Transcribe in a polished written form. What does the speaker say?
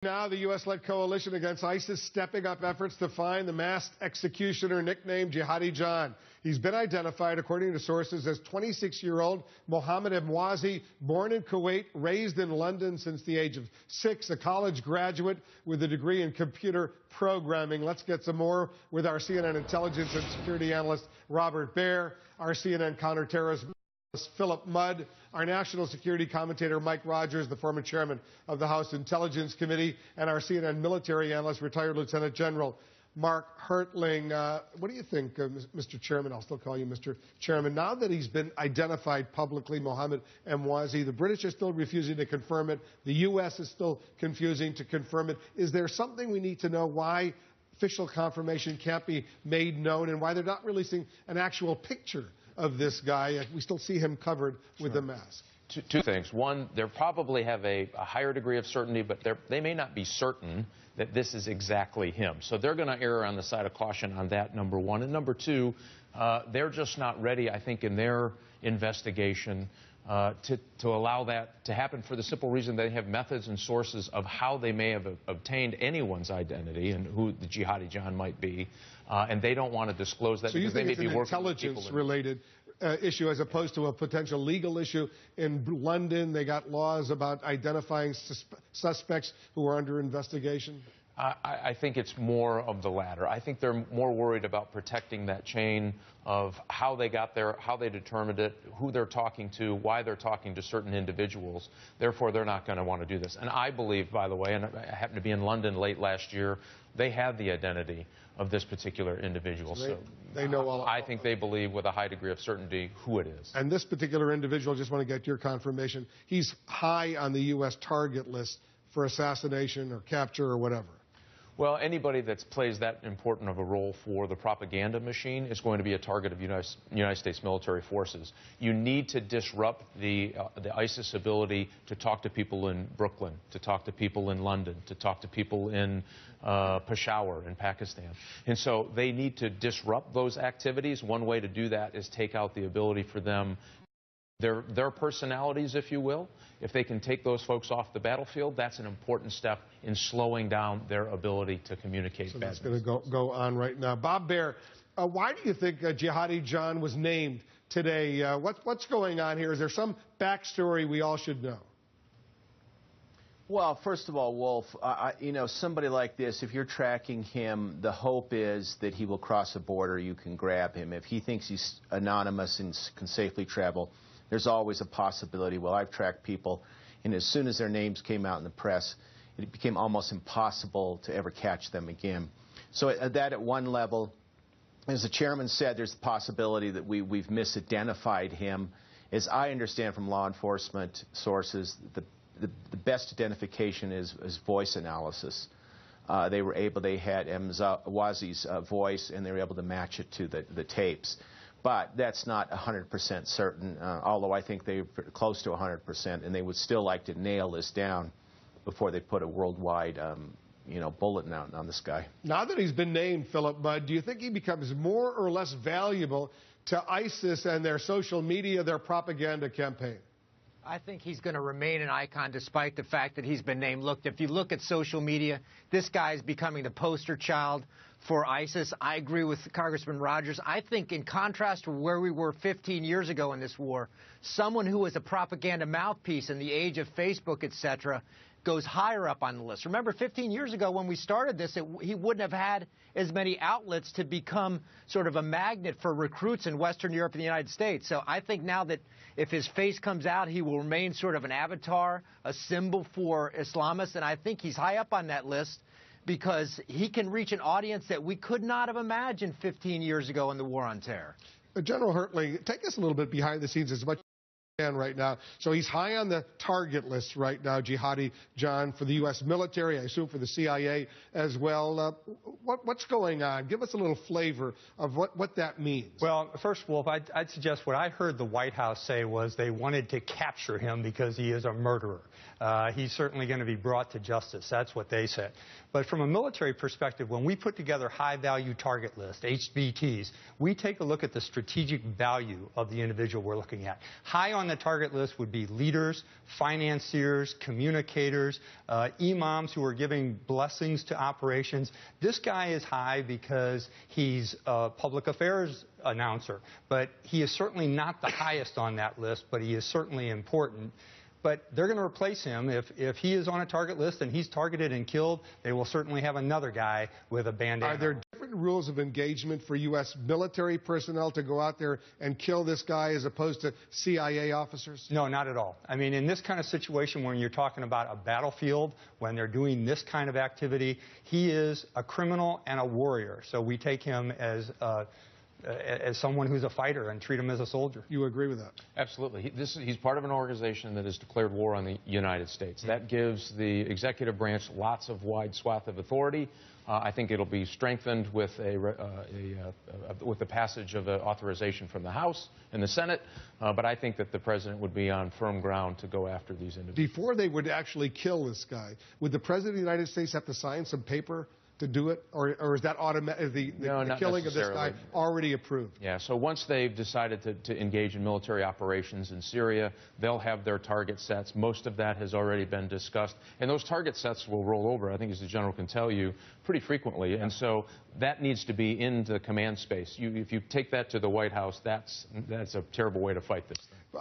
Now, the U.S.-led coalition against ISIS stepping up efforts to find the masked executioner nicknamed Jihadi John. He's been identified, according to sources, as 26-year-old Mohammed Emwazi, born in Kuwait, raised in London since the age of 6, a college graduate with a degree in computer programming. Let's get some more with our CNN intelligence and security analyst Robert Baer, our CNN counterterrorism Philip Mudd, our national security commentator Mike Rogers, the former chairman of the House Intelligence Committee, and our CNN military analyst, retired Lieutenant General Mark Hertling. What do you think, Mr. Chairman? I'll still call you Mr. Chairman. Now that he's been identified publicly, Mohammed Emwazi, the British are still refusing to confirm it. The U.S. is still confusing to confirm it. Is there something we need to know why official confirmation can't be made known and why they're not releasing an actual picture of this guy? We still see him covered with a mask. Two things. One, they probably have a higher degree of certainty, but they may not be certain that this is exactly him. So they're going to err on the side of caution on that, number one. And number two, they're just not ready, I think, in their investigation to allow that to happen, for the simple reason they have methods and sources of how they may have obtained anyone's identity and who the Jihadi John might be, and they don't want to disclose that. So you think it's an intelligence-related issue as opposed to a potential legal issue? In London, they got laws about identifying suspects who are under investigation? I think it's more of the latter. I think they're more worried about protecting that chain of how they got there, how they determined it, who they're talking to, why they're talking to certain individuals. Therefore, they're not going to want to do this. And I believe, by the way, and I happened to be in London late last year, they had the identity of this particular individual. So they know all. I think they believe with a high degree of certainty who it is. And this particular individual, just want to get your confirmation, he's high on the U.S. target list for assassination or capture or whatever. Well, anybody that plays that important of a role for the propaganda machine is going to be a target of United States military forces. You need to disrupt the ISIS ability to talk to people in Brooklyn, to talk to people in London, to talk to people in Peshawar in Pakistan. And so they need to disrupt those activities. One way to do that is take out the ability for them, their personalities, if you will. If they can take those folks off the battlefield, that's an important step in slowing down their ability to communicate. So that's going to go on right now. Bob Baer, why do you think Jihadi John was named today? What's going on here? Is there some backstory we all should know? Well, first of all, Wolf, you know, somebody like this, if you're tracking him, the hope is that he will cross a border, you can grab him. If he thinks he's anonymous and can safely travel, there's always a possibility. Well, I've tracked people, and as soon as their names came out in the press, it became almost impossible to ever catch them again. So that at one level, as the chairman said, there's the possibility that we've misidentified him. As I understand from law enforcement sources, the best identification is voice analysis. They had Emwazi's voice, and they were able to match it to the tapes. But that's not 100% certain, although I think they're close to 100%, and they would still like to nail this down before they put a worldwide bulletin out on this guy. Now that he's been named, Philip Mudd, do you think he becomes more or less valuable to ISIS and their social media, their propaganda campaign? I think he's going to remain an icon despite the fact that he's been named. Look, if you look at social media, this guy is becoming the poster child for ISIS. I agree with Congressman Rogers. I think in contrast to where we were 15 years ago in this war, someone who was a propaganda mouthpiece in the age of Facebook, etc., goes higher up on the list. Remember, 15 years ago when we started this, he wouldn't have had as many outlets to become sort of a magnet for recruits in Western Europe and the United States. So I think now that if his face comes out, he will remain sort of an avatar, a symbol for Islamists, and I think he's high up on that list because he can reach an audience that we could not have imagined 15 years ago in the War on Terror. General Hertling, take us a little bit behind the scenes as much right now. So he's high on the target list right now, Jihadi John, for the U.S. military, I assume for the CIA as well. What's going on? Give us a little flavor of what that means. Well, first, Wolf, I'd suggest what I heard the White House say was they wanted to capture him because he is a murderer. He's certainly going to be brought to justice. That's what they said. But from a military perspective, when we put together high-value target list, HVTs, we take a look at the strategic value of the individual we're looking at. High on on the target list would be leaders, financiers, communicators, imams who are giving blessings to operations. This guy is high because he's a public affairs announcer, but he is certainly not the highest on that list, but he is certainly important. But they're going to replace him. If he is on a target list and he's targeted and killed, they will certainly have another guy with a bandana. Are there different rules of engagement for U.S. military personnel to go out there and kill this guy as opposed to CIA officers? No, not at all. I mean, in this kind of situation, when you're talking about a battlefield, when they're doing this kind of activity, he is a criminal and a warrior. So we take him as someone who's a fighter and treat him as a soldier. You agree with that? Absolutely. He's part of an organization that has declared war on the United States. That gives the executive branch lots of wide swath of authority. I think it'll be strengthened with with the passage of an authorization from the House and the Senate. But I think that the president would be on firm ground to go after these individuals. Before they would actually kill this guy, would the president of the United States have to sign some paper to do it, or is that automatic? The killing of this guy already approved? Yeah. So once they've decided to engage in military operations in Syria, they'll have their target sets. Most of that has already been discussed, and those target sets will roll over, I think, as the general can tell you, pretty frequently. And so that needs to be in the command space. If you take that to the White House, that's a terrible way to fight this thing.